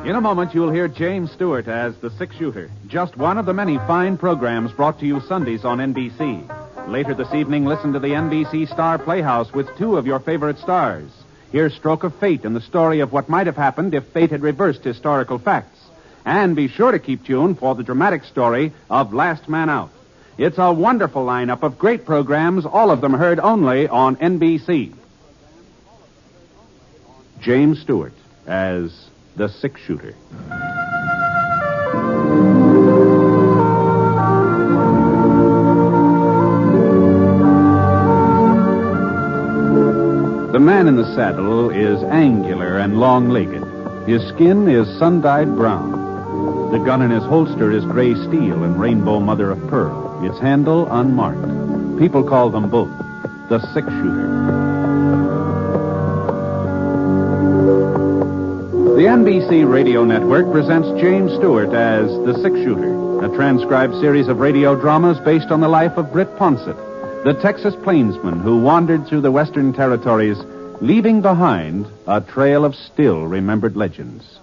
In a moment, you'll hear James Stewart as the six-shooter, just one of the many fine programs brought to you Sundays on NBC. Later this evening, listen to the NBC Star Playhouse with two of your favorite stars. Hear Stroke of Fate and the story of what might have happened if fate had reversed historical facts. And be sure to keep tuned for the dramatic story of Last Man Out. It's a wonderful lineup of great programs, all of them heard only on NBC. James Stewart as the six-shooter. The man in the saddle is angular and long-legged. His skin is sun-dyed brown. The gun in his holster is gray steel and rainbow mother of pearl, its handle unmarked. People call them both the six-shooter. The NBC Radio Network presents James Stewart as the six-shooter, a transcribed series of radio dramas based on the life of Britt Ponset, the Texas plainsman who wandered through the Western Territories, leaving behind a trail of still-remembered legends.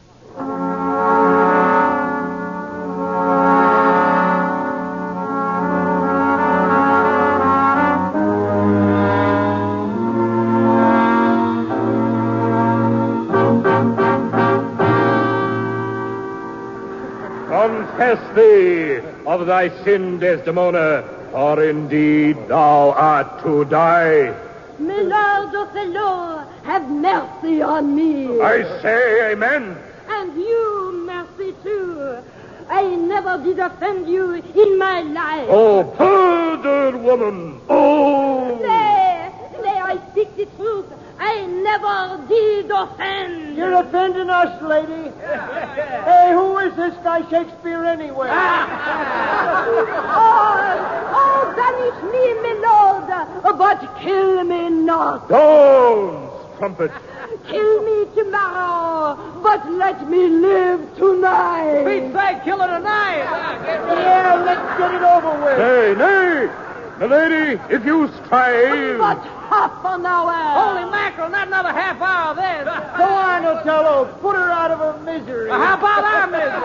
Confess thee of thy sin, Desdemona, or indeed thou art to die. My Lord Othello, have mercy on me. I say amen. And you, mercy too. I never did offend you in my life. Oh, perjured woman! Oh! Nay, I speak the truth. I never did offend. You're offending us, lady. Hey, who is this guy Shakespeare anyway? Oh, banish me, my lord, but kill me not. Don't, trumpet. Kill me tomorrow, but let me live tonight. Pete's sake, kill her tonight. Yeah, let's get it over with. Nay. Milady, if you strive... But half an hour. Holy mackerel, not another half hour then. Go on, Othello. Put her out of her misery. How about our misery?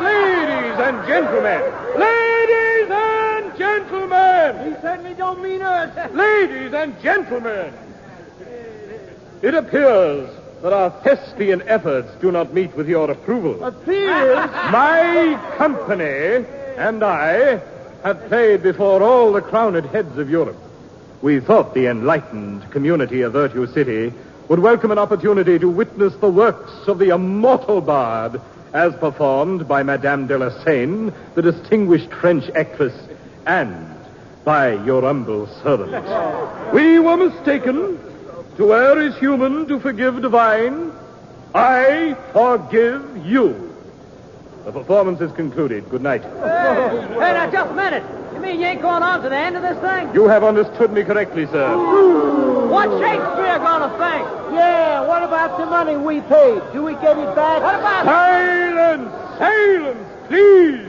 Ladies and gentlemen. Ladies and gentlemen. He certainly don't mean us. Ladies and gentlemen. It appears that our thespian efforts do not meet with your approval. Appears? My company and I have played before all the crowned heads of Europe. We thought the enlightened community of Virtue City would welcome an opportunity to witness the works of the immortal bard as performed by Madame de la Seine, the distinguished French actress, and by your humble servant. We were mistaken. To err is human, to forgive divine. I forgive you. The performance is concluded. Good night. Hey, now, just a minute. You mean you ain't going on to the end of this thing? You have understood me correctly, sir. What's Shakespeare gonna think? Yeah, what about the money we paid? Do we get it back? What about... Silence, please.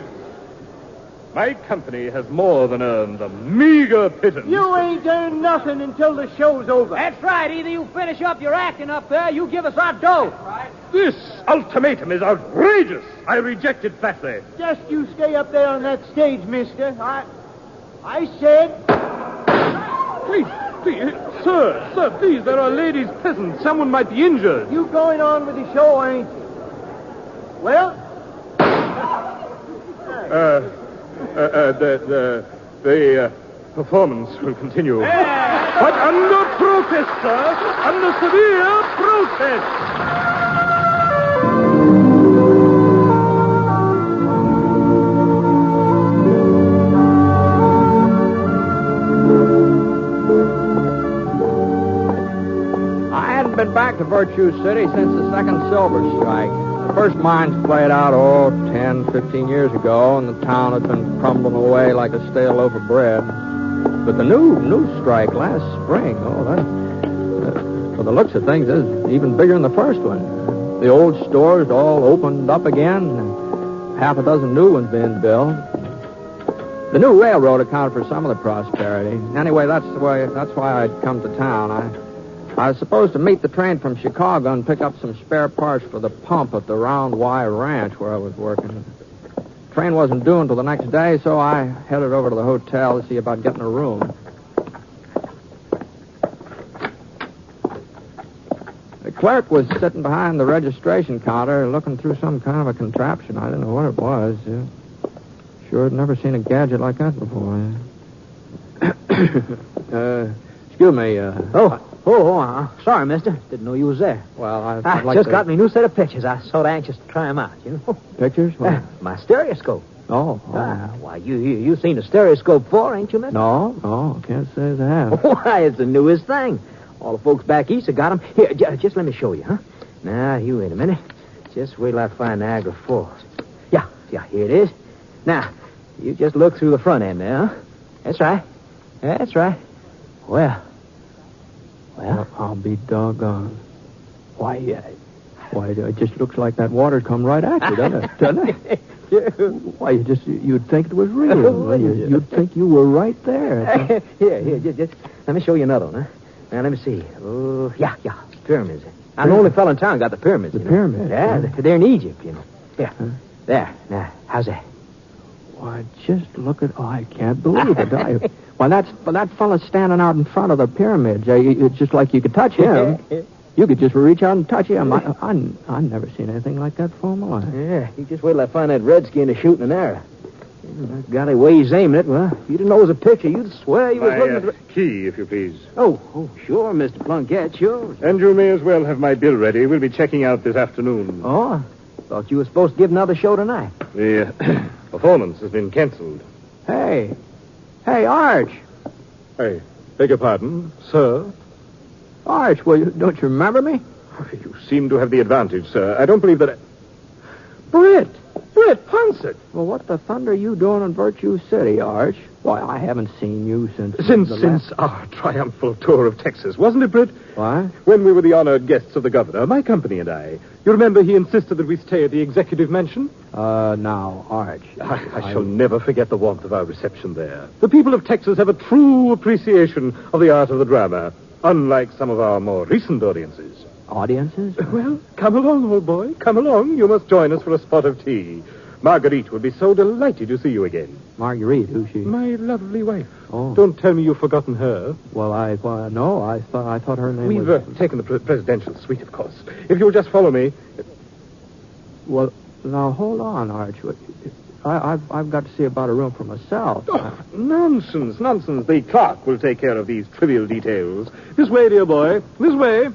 My company has more than earned a meager pittance. You ain't earned nothing until the show's over. That's right. Either you finish up your acting up there, you give us our dough. Right. This ultimatum is outrageous. I reject it flatly. Just you stay up there on that stage, mister. I said... Please, sir, please, there are ladies present. Someone might be injured. You going on with the show, ain't you? Well... The performance will continue. But under protest, sir. Under severe protest. I hadn't been back to Virtue City since the second silver strike. The first mines played out, 10, 15 years ago, and the town had been crumbling away like a stale loaf of bread. But the new strike last spring, for the looks of things, is even bigger than the first one. The old stores all opened up again, and half a dozen new ones being built. The new railroad accounted for some of the prosperity. Anyway, that's why I'd come to town. I was supposed to meet the train from Chicago and pick up some spare parts for the pump at the Round Y Ranch where I was working. The train wasn't due until the next day, so I headed over to the hotel to see about getting a room. The clerk was sitting behind the registration counter looking through some kind of a contraption. I didn't know what it was. Sure had never seen a gadget like that before. Excuse me. Sorry, mister. Didn't know you was there. Well, I just got me new set of pictures. I was sort of anxious to try them out, you know. Pictures? What? My stereoscope. Oh. Why, you seen a stereoscope before, ain't you, mister? No, can't say as I have. Why, it's the newest thing. All the folks back east have got them. Here, just let me show you, huh? Now, you wait a minute. Just wait till I find Niagara Falls. Yeah, here it is. Now, you just look through the front end there, huh? That's right. Well, I'll be doggone. Why, it just looks like that water's come right at you, doesn't it? Why, you'd think it was real. You'd think you were right there. Here, just let me show you another one, huh? Now, let me see. Oh, yeah, pyramids. I'm the only fellow in town got the pyramids. The pyramids? Yeah, they're in Egypt, you know. Yeah. Huh? There. Now, how's that? Why, just look at... Oh, I can't believe it. Well, that fella's standing out in front of the pyramids. It's just like you could touch him. You could just reach out and touch him. I've never seen anything like that before in my life. Yeah, you just wait till I find that redskin is shooting an arrow. That golly way he's aiming it, well, if you didn't know it was a picture, you'd swear he was looking... Key, if you please. Oh, sure, Mr. Plunkett, sure. And you may as well have my bill ready. We'll be checking out this afternoon. Oh, thought you were supposed to give another show tonight. The performance has been canceled. Hey, Arch. I beg your pardon, sir? Arch, well, don't you remember me? You seem to have the advantage, sir. I don't believe that... Britt Ponset. Well, what the thunder are you doing in Virtue City, Arch? Why, I haven't seen you since our triumphal tour of Texas, wasn't it, Britt? What? When we were the honored guests of the governor, my company and I. You remember he insisted that we stay at the executive mansion? Now, Arch. I shall never forget the warmth of our reception there. The people of Texas have a true appreciation of the art of the drama, unlike some of our more recent audiences. Audiences? Well, come along, old boy. Come along. You must join us for a spot of tea. Marguerite will be so delighted to see you again. Marguerite? Who's she? My lovely wife. Oh. Don't tell me you've forgotten her. Well, no, I thought her name was... was... We've taken the presidential suite, of course. If you'll just follow me... Well, now, hold on, Arch. I've got to see about a room for myself. Oh, nonsense. The clerk will take care of these trivial details. This way, dear boy. This way.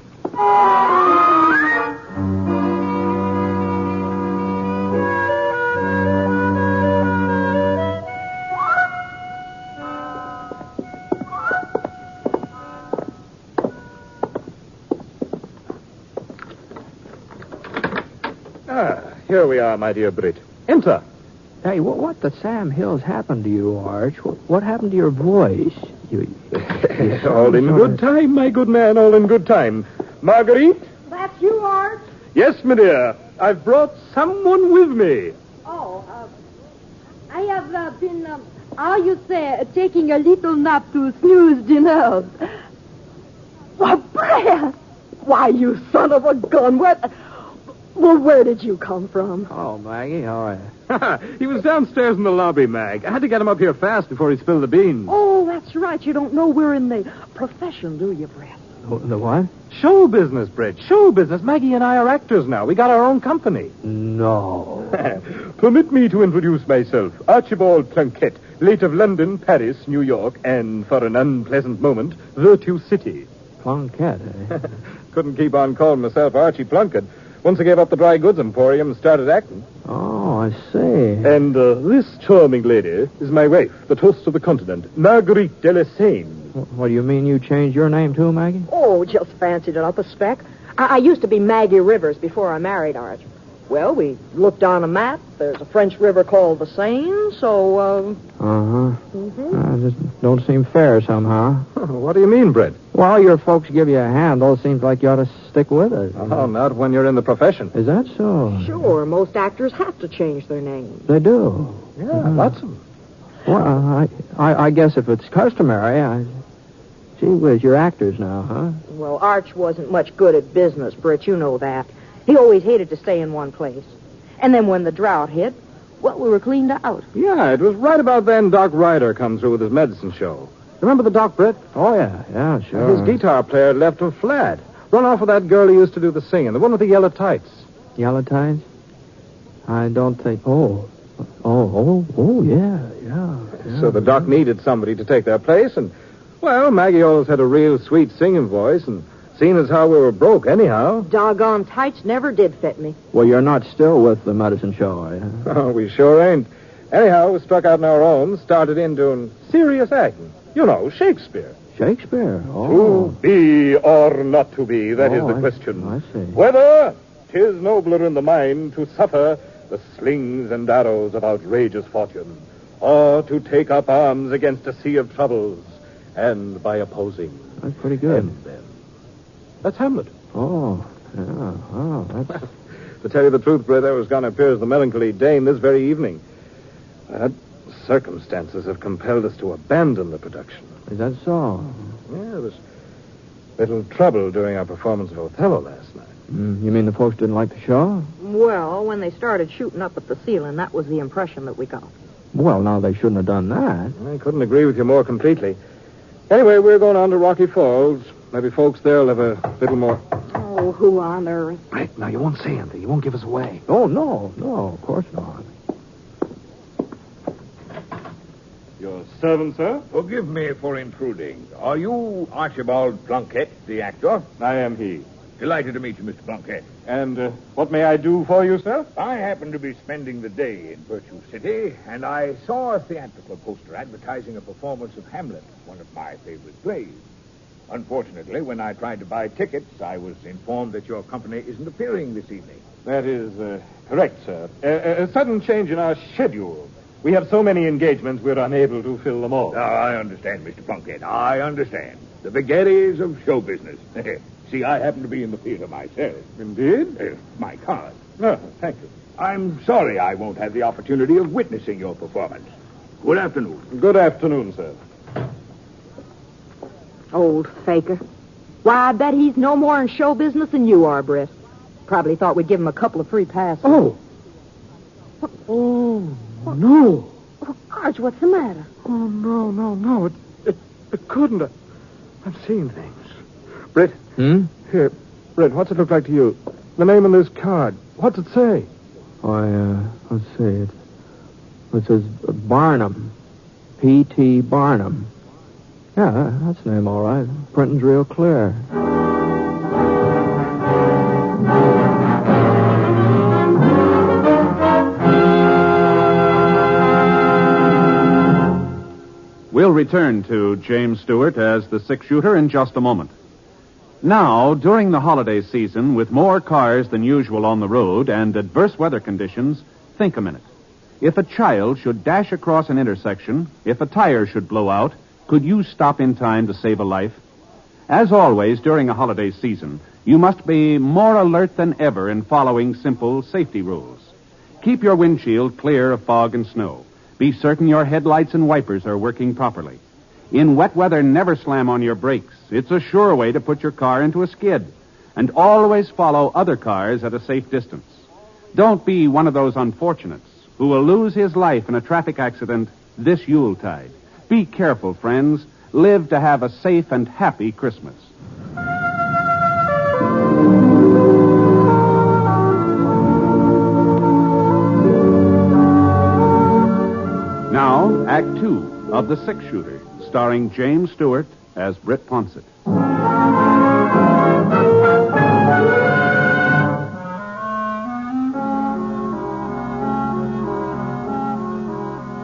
Here we are, my dear Britt. Enter. Hey, what the Sam Hills happened to you, Arch? What happened to your voice? All in good time, my good man, all in good time. Marguerite? That's you, Art? Yes, my dear. I've brought someone with me. I have been, taking a little nap to snooze the nerves. Why, Brad! Why, you son of a gun, where did you come from? Oh, Maggie, how are you? He was downstairs in the lobby, Mag. I had to get him up here fast before he spilled the beans. Oh, that's right. You don't know we're in the profession, do you, Brett? The what? Show business, Brett. Show business. Maggie and I are actors now. We got our own company. No. Permit me to introduce myself. Archibald Plunkett, late of London, Paris, New York, and, for an unpleasant moment, Virtue City. Plunkett, eh? Couldn't keep on calling myself Archie Plunkett. Once I gave up the dry goods emporium and started acting. Oh, I see. And this charming lady is my wife, the toast of the continent, Marguerite de la Seine. What do you mean you changed your name too, Maggie? Oh, just fancied it up a speck. I used to be Maggie Rivers before I married Arch. Well, we looked on a map. There's a French river called the Seine, so, This don't seem fair somehow. What do you mean, Brett? Well, your folks give you a handle. Seems like you ought to stick with it. Oh, not when you're in the profession. Is that so? Sure, most actors have to change their names. They do? Yeah, lots of them. Well, I guess if it's customary, Gee whiz, you're actors now, huh? Well, Arch wasn't much good at business, Britt. You know that. He always hated to stay in one place. And then when the drought hit, well, we were cleaned out. Yeah, it was right about then Doc Ryder come through with his medicine show. Remember the Doc, Britt? Oh, yeah, sure. His guitar player left him flat. Run off with that girl who used to do the singing, the one with the yellow tights. Yellow tights? I don't think... Oh, yeah. So the Doc needed somebody to take their place, and, well, Maggie always had a real sweet singing voice, and seeing as how we were broke anyhow. Doggone tights never did fit me. Well, you're not still with the medicine show, are you? Oh, we sure ain't. Anyhow, we struck out on our own, started in doing serious acting. You know, Shakespeare. Shakespeare? Oh. To be or not to be, that is the question. I see. Whether 'tis nobler in the mind to suffer the slings and arrows of outrageous fortune, or to take up arms against a sea of troubles, and by opposing... That's pretty good. end them. That's Hamlet. Oh, yeah. Oh, that's... To tell you the truth, Britt, I was going to appear as the melancholy dame this very evening. But circumstances have compelled us to abandon the production. Is that so? Yeah, there was little trouble during our performance of Othello last night. You mean the folks didn't like the show? Well, when they started shooting up at the ceiling, that was the impression that we got. Well, now, they shouldn't have done that. I couldn't agree with you more completely. Anyway, we're going on to Rocky Falls. Maybe folks there will have a little more... Oh, who on earth? Right, now, you won't say anything. You won't give us away. Oh, no, of course not. Your servant, sir? Forgive me for intruding. Are you Archibald Plunkett, the actor? I am he. Delighted to meet you, Mr. Plunkett. And what may I do for you, sir? I happen to be spending the day in Virtue City, and I saw a theatrical poster advertising a performance of Hamlet, one of my favorite plays. Unfortunately, when I tried to buy tickets, I was informed that your company isn't appearing this evening. That is correct, sir. A sudden change in our schedule. We have so many engagements, we're unable to fill them all. I understand, Mr. Plunkett. I understand. The vagaries of show business. See, I happen to be in the theater myself. Indeed? My card. Oh, thank you. I'm sorry I won't have the opportunity of witnessing your performance. Good afternoon. Good afternoon, sir. Old faker. Why, I bet he's no more in show business than you are, Britt. Probably thought we'd give him a couple of free passes. Oh, no. Oh, Arch, what's the matter? Oh, no. It couldn't. I'm seeing things. Britt? Here, Britt, what's it look like to you? The name on this card. What's it say? Let's see. It says Barnum. P.T. Barnum. Yeah, that's the name, all right. Printing's real clear. We'll return to James Stewart as the six-shooter in just a moment. Now, during the holiday season, with more cars than usual on the road and adverse weather conditions, think a minute. If a child should dash across an intersection, if a tire should blow out, could you stop in time to save a life? As always, during a holiday season, you must be more alert than ever in following simple safety rules. Keep your windshield clear of fog and snow. Be certain your headlights and wipers are working properly. In wet weather, never slam on your brakes. It's a sure way to put your car into a skid. And always follow other cars at a safe distance. Don't be one of those unfortunates who will lose his life in a traffic accident this Yuletide. Be careful, friends. Live to have a safe and happy Christmas. Now, Act 2 of The Six-Shooter, starring James Stewart as Britt Ponset.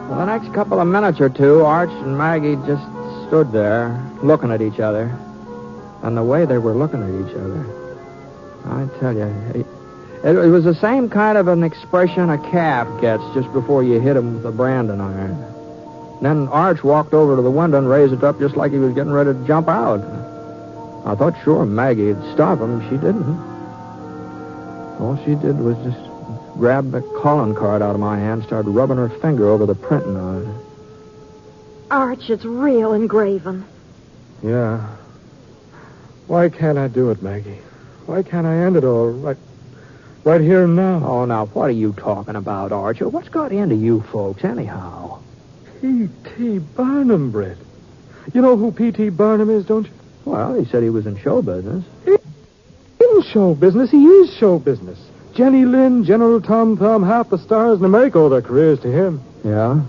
For the next couple of minutes or two, Arch and Maggie just stood there, looking at each other. And the way they were looking at each other, I tell you, it was the same kind of an expression a calf gets just before you hit him with a branding iron. Then Arch walked over to the window and raised it up just like he was getting ready to jump out. I thought sure Maggie'd stop him. She didn't. All she did was just grab the calling card out of my hand, started rubbing her finger over the printing on it. Arch, it's real engraven. Yeah. Why can't I do it, Maggie? Why can't I end it all right here and now? Oh, now, what are you talking about, Archer? What's got into you folks, anyhow? P.T. Barnum, Britt. You know who P.T. Barnum is, don't you? Well, he said he was in show business. In show business? He is show business. Jenny Lind, General Tom Thumb, half the stars in America owe their careers to him. Yeah?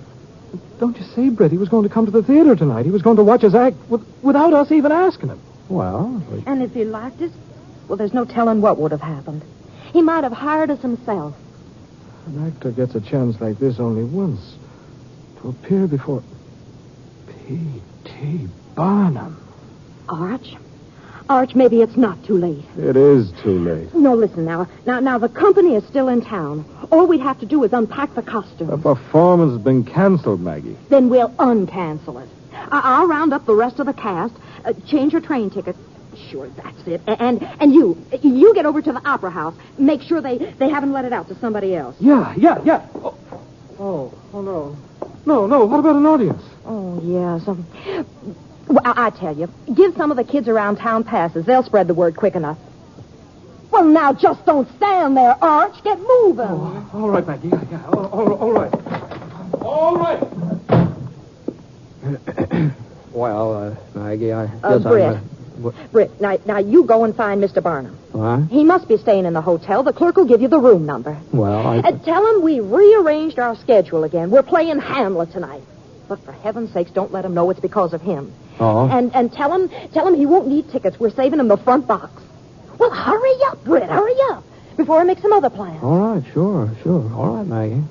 Don't you see, Britt? He was going to come to the theater tonight. He was going to watch us act without us even asking him. Well... And if he liked us, well, there's no telling what would have happened. He might have hired us himself. An actor gets a chance like this only once. To appear before P.T. Barnum. Arch, maybe it's not too late. It is too late. No, listen now. Now, the company is still in town. All we'd have to do is unpack the costume. The performance has been canceled, Maggie. Then we'll uncancel it. I'll round up the rest of the cast, change your train ticket. Sure, that's it. And you get over to the Opera House. Make sure they haven't let it out to somebody else. Yeah. Oh, no. No, what about an audience? Oh, yes. Well, I tell you, give some of the kids around town passes. They'll spread the word quick enough. Well, now, just don't stand there, Arch. Get moving. Oh, all right, Maggie. Yeah. All right. All right. Well, Maggie, I guess Britt. Britt, now you go and find Mr. Barnum. What? He must be staying in the hotel. The clerk will give you the room number. Well, Tell him we rearranged our schedule again. We're playing Hamlet tonight. But for heaven's sakes, don't let him know it's because of him. Oh? And tell him he won't need tickets. We're saving him the front box. Well, hurry up, Britt, hurry up. Before I make some other plans. All right, sure. All right, Maggie.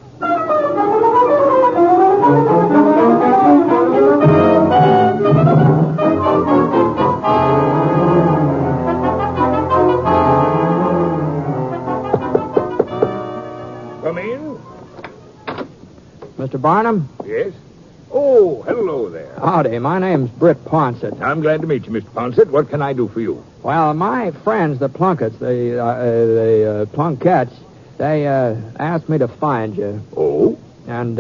Come in. Mr. Barnum? Yes? Oh, hello there. Howdy, my name's Britt Ponset. I'm glad to meet you, Mr. Ponset. What can I do for you? Well, my friends, the Plunkets, the Plunkettes, they asked me to find you. Oh? And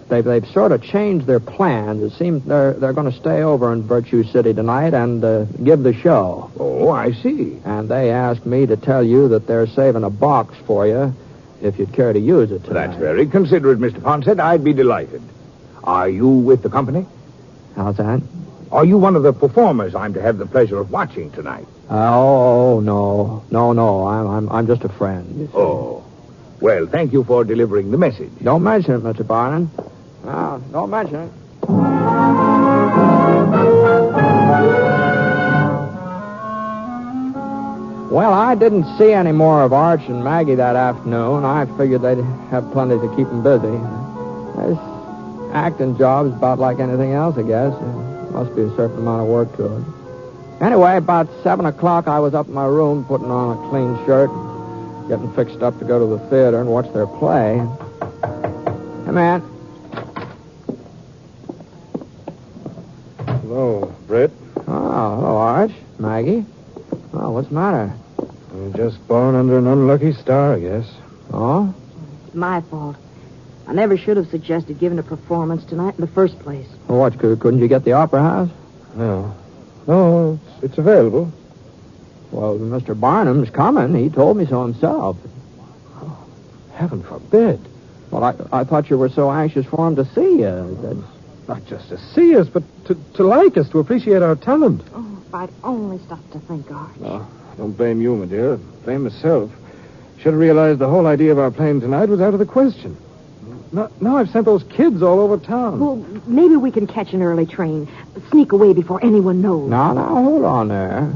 they've sort of changed their plans. It seems they're going to stay over in Virtue City tonight and give the show. Oh, I see. And they asked me to tell you that they're saving a box for you if you'd care to use it tonight. That's very considerate, Mr. Ponset. I'd be delighted. Are you with the company? How's that? Are you one of the performers I'm to have the pleasure of watching tonight? Oh, no. I'm just a friend. You see. Oh. Well, thank you for delivering the message. Don't mention it, Mr. Barnum. No, don't mention it. Well, I didn't see any more of Arch and Maggie that afternoon. I figured they'd have plenty to keep them busy. This acting job is about like anything else, I guess. There must be a certain amount of work to it. Anyway, about 7 o'clock, I was up in my room putting on a clean shirt, getting fixed up to go to the theater and watch their play. Hey, man. Hello, Britt. Oh, hello, Arch. Maggie. Oh, what's the matter? You're just born under an unlucky star, I guess. Oh? It's my fault. I never should have suggested giving a performance tonight in the first place. Well, what, couldn't you get the Opera House? No, it's available. Well, Mr. Barnum's coming. He told me so himself. Oh, heaven forbid. Well, I thought you were so anxious for him to see you. Not just to see us, but to like us, to appreciate our talent. Oh, if I'd only stopped to think, Arch. No, I don't blame you, my dear. I blame myself. Should have realized the whole idea of our playing tonight was out of the question. Now I've sent those kids all over town. Well, maybe we can catch an early train. Sneak away before anyone knows. Now, hold on there.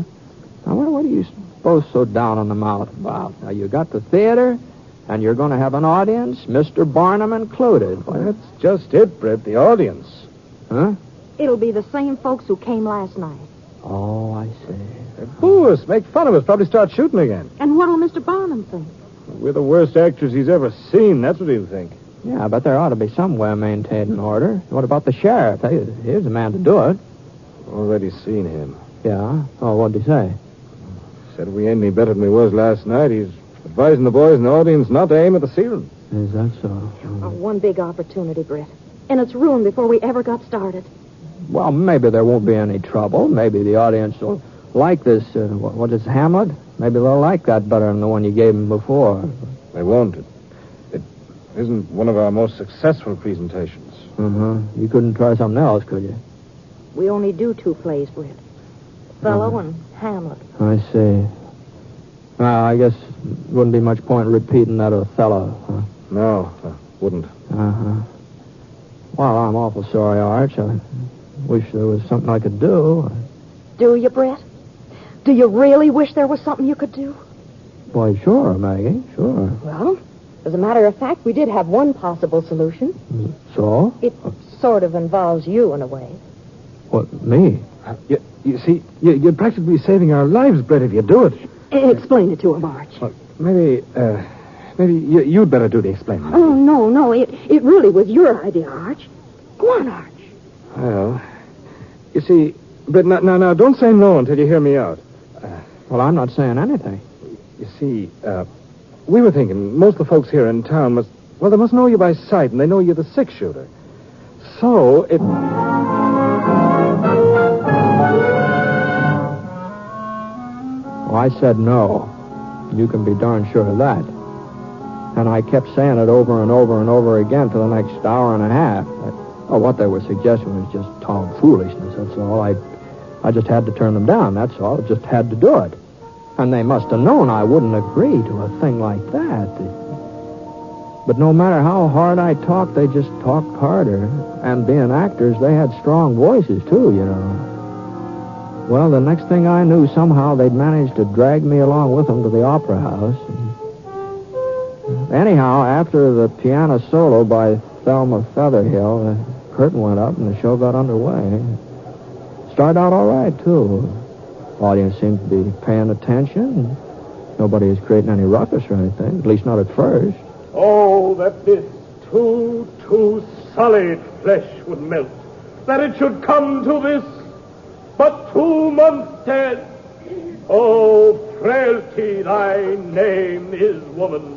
Now, what are you both so down on the mouth about? Now, you got the theater, and you're going to have an audience, Mr. Barnum included. Well, that's just it, Britt, the audience. Huh? It'll be the same folks who came last night. Oh, I see. They boo us, make fun of us, probably start shooting again. And what'll Mr. Barnum think? We're the worst actors he's ever seen, that's what he'll think. Yeah, but there ought to be somewhere maintained in order. What about the sheriff? Here's the man to do it. Already seen him. Yeah? Oh, what'd he say? Said we ain't any better than we was last night. He's advising the boys in the audience not to aim at the ceiling. Is that so? One big opportunity, Britt. And it's ruined before we ever got started. Well, maybe there won't be any trouble. Maybe the audience will like this, what is Hamlet? Maybe they'll like that better than the one you gave them before. They won't. It isn't one of our most successful presentations. You couldn't try something else, could you? We only do 2 plays, Britt. Othello and Hamlet. I see. Well, I guess it wouldn't be much point in repeating that Othello, huh? No, wouldn't. Well, I'm awful sorry, Arch. I wish there was something I could do. Do you, Britt? Do you really wish there was something you could do? Why, sure, Maggie, sure. Well, as a matter of fact, we did have one possible solution. So? It sort of involves you in a way. What, me? You see, you'd practically be saving our lives, Brett, if you do it. Explain it to him, Arch. Well, maybe you'd better do the explaining. Oh, no. It really was your idea, Arch. Go on, Arch. Well, you see, Brett, now, don't say no until you hear me out. Well, I'm not saying anything. You see, we were thinking most of the folks here in town they must know you by sight, and they know you're the 6-shooter. So, it... Well, I said no. You can be darn sure of that. And I kept saying it over and over and over again for the next hour and a half. What they were suggesting was just tomfoolishness, that's all. I just had to turn them down, that's all. I just had to do it. And they must have known I wouldn't agree to a thing like that. But no matter how hard I talked, they just talked harder. And being actors, they had strong voices, too, you know. Well, the next thing I knew, somehow they'd managed to drag me along with them to the opera house. Anyhow, after the piano solo by Thelma Featherhill, the curtain went up and the show got underway. Started out all right, too. Audience seemed to be paying attention. Nobody was creating any ruckus or anything, at least not at first. Oh, that this too solid flesh would melt. That it should come to this, but 2 months dead. Oh, frailty, thy name is woman.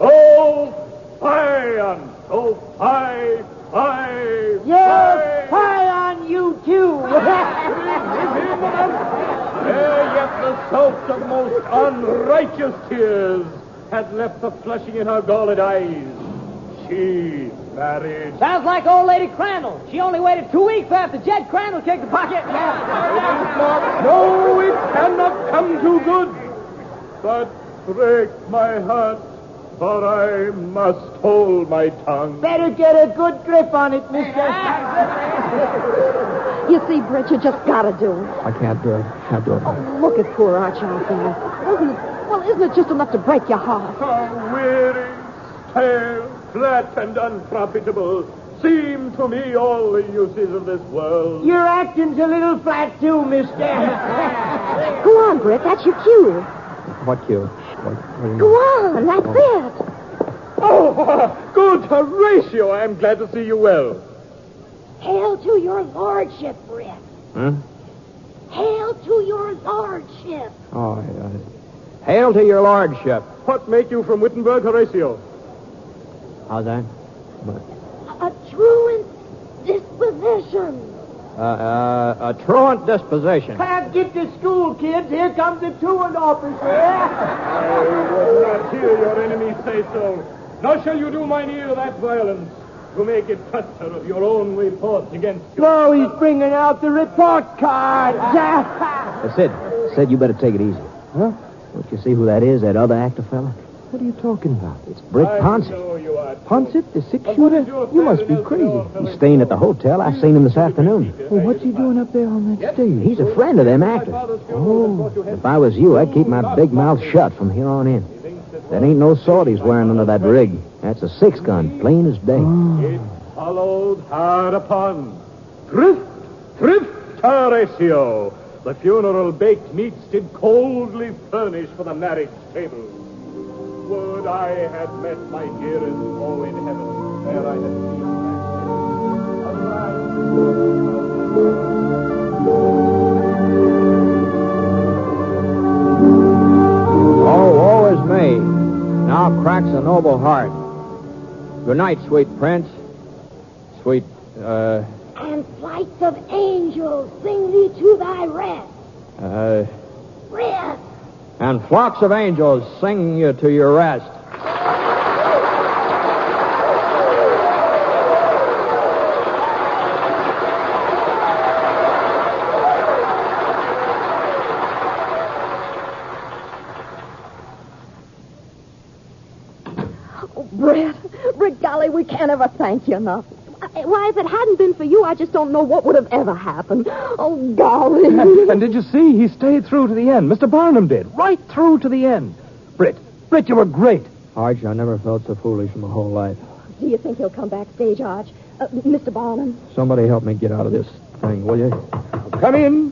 Oh, fie on, oh, fie. Yes, fie on you, too. Yet the soap of most unrighteous tears had left the flushing in her galled eyes. She married. Sounds like old Lady Crandall. She only waited 2 weeks after Jed Crandall kicked the bucket. No, it cannot come too good. But break my heart, for I must hold my tongue. Better get a good grip on it, mister. You see, Britt, you just gotta do it. I can't do it. Can't do it. Oh, look at poor Arch out there. Isn't it just enough to break your heart? How weary, stale, flat, and unprofitable seem to me all the uses of this world. Your acting's a little flat, too, mister. Go on, Britt, that's your cue. What cue? Go on, that's it. Oh, good Horatio. I'm glad to see you well. Hail to your lordship, Britt. Huh? Hail to your lordship. Oh, hail to your lordship. What make you from Wittenberg, Horatio? How's that? A truant disposition. A truant disposition. Can't get to school, kids. Here comes the truant officer. I will not hear your enemy say so. Nor shall you do mine ear that violence to make it cluster of your own report against you. Oh, he's bringing out the report card. Sid, you better take it easy. Huh? Don't you see who that is, that other actor fella? What are you talking about? It's Britt Ponset. Ponset, the 6-shooter? You must be crazy. He's staying at the hotel. I seen him this afternoon. Well, what's he doing up there on that stage? He's a friend of them actors. Oh. If I was you, I'd keep my big mouth shut from here on in. That ain't no sword he's wearing under that rig. That's a 6-gun, plain as day. It followed hard upon. Thrift, Horatio. The funeral baked meats did coldly furnish for the marriage table. Would I had met my dearest foe in heaven, where I had seen Oh, woe is me. Now cracks a noble heart. Good night, sweet prince. Sweet, And flights of angels sing thee to thy rest. Rest. And flocks of angels sing you to your rest. Oh, Britt, golly, we can't ever thank you enough. Why, if it hadn't been for you, I just don't know what would have ever happened. Oh, golly. And did you see? He stayed through to the end. Mr. Barnum did. Right through to the end. Britt, you were great. Arch, I never felt so foolish in my whole life. Do you think he'll come backstage, Arch? Mr. Barnum? Somebody help me get out of this thing, will you? Come in.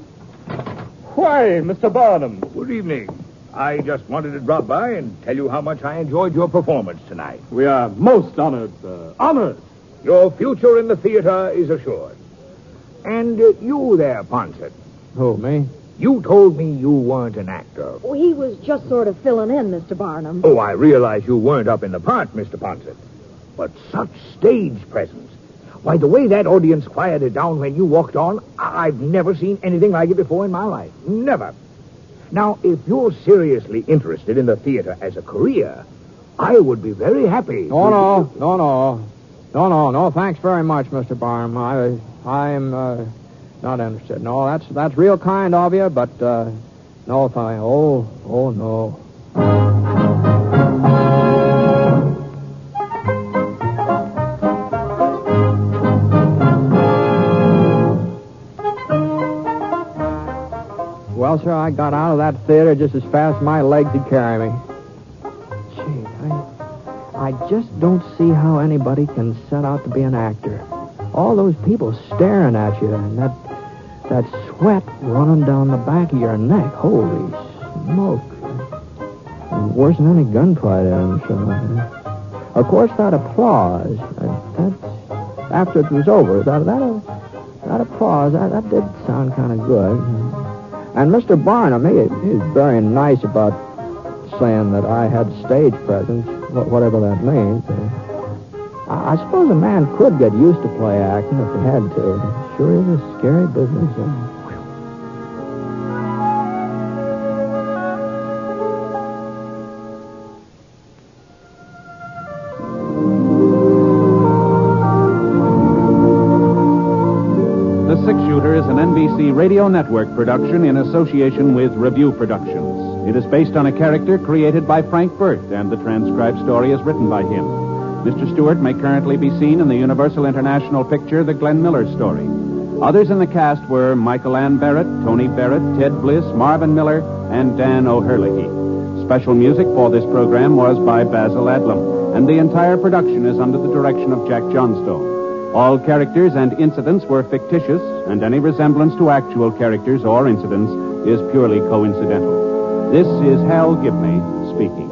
Why, Mr. Barnum? Good evening. I just wanted to drop by and tell you how much I enjoyed your performance tonight. We are most honored, sir. Honored. Your future in the theater is assured. And you there, Ponset. Who, me? You told me you weren't an actor. Oh, he was just sort of filling in, Mr. Barnum. Oh, I realize you weren't up in the part, Mr. Ponset. But such stage presence. Why, the way that audience quieted down when you walked on, I've never seen anything like it before in my life. Never. Now, if you're seriously interested in the theater as a career, I would be very happy. No, thanks very much, Mr. Barnum. I'm not interested. No, that's real kind of you, but, no, thank. Oh, no. Well, sir, I got out of that theater just as fast as my legs could carry me. Gee, I just don't see how anybody can set out to be an actor. All those people staring at you, and that sweat running down the back of your neck. Holy smoke. Worse than any gunfight, I'm sure. Of course, that applause, after it was over, that applause, that did sound kind of good. And Mr. Barnum, he's very nice about saying that I had stage presence, whatever that means. I suppose a man could get used to play acting if he had to. It sure is a scary business. The Six Shooter is an NBC Radio Network production in association with Review Productions. It is based on a character created by Frank Burt, and the transcribed story is written by him. Mr. Stewart may currently be seen in the Universal International picture The Glenn Miller Story. Others in the cast were Michael Ann Barrett, Tony Barrett, Ted Bliss, Marvin Miller, and Dan O'Herlihy. Special music for this program was by Basil Adlam, and the entire production is under the direction of Jack Johnstone. All characters and incidents were fictitious, and any resemblance to actual characters or incidents is purely coincidental. This is Hal Gibney speaking.